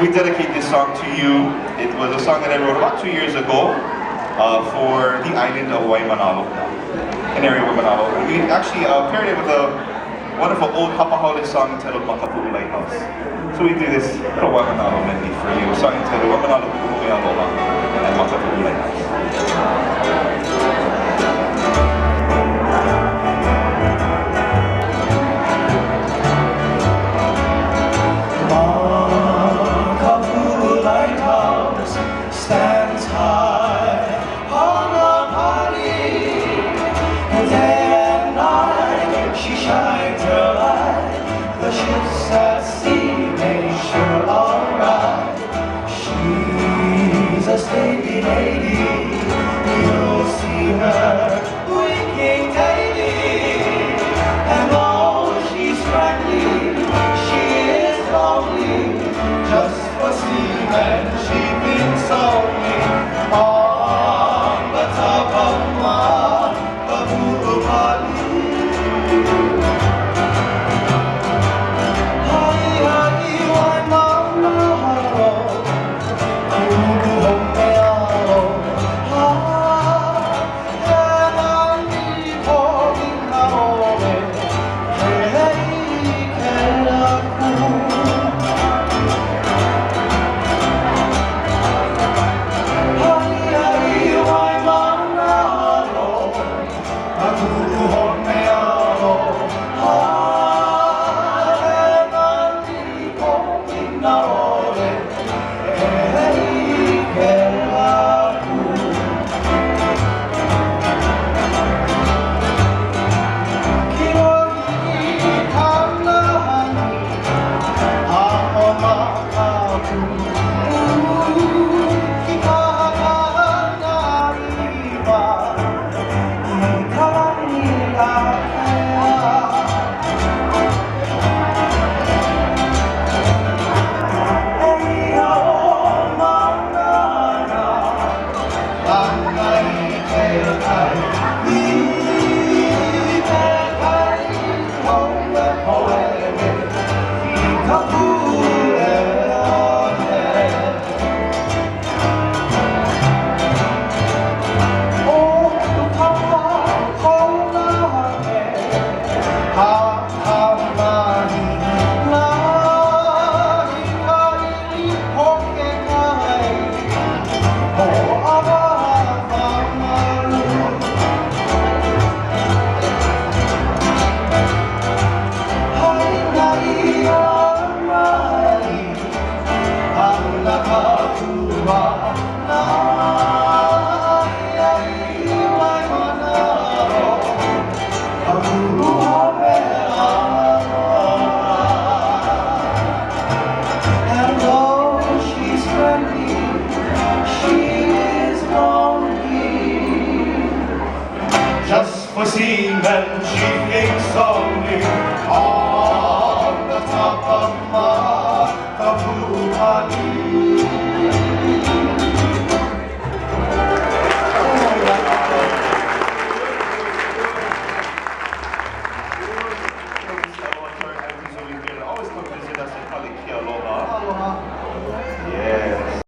we dedicate this song to you. It was a song that I wrote about 2 years ago for the island of Waimanalo, an area of Waimanalo. And we actually paired it with a wonderful old Hawai'i song entitled Makapu'u, Lighthouse. So we do this little Waimanalo medley for you. A song entitled Waimanalo, Aloha, and Makapu'u, Lighthouse. Stands high on the valley, and day and night she shines her light. The ships at sea make sure alright. She's a stately lady, you'll see her winking daily. And though she's friendly, she is lonely, just for seamen she thinks only on the top of Makapu'u. Hai hai Waimanalo, Aloha, ha he po inaole, hei ke aku. For seeing that she thinks only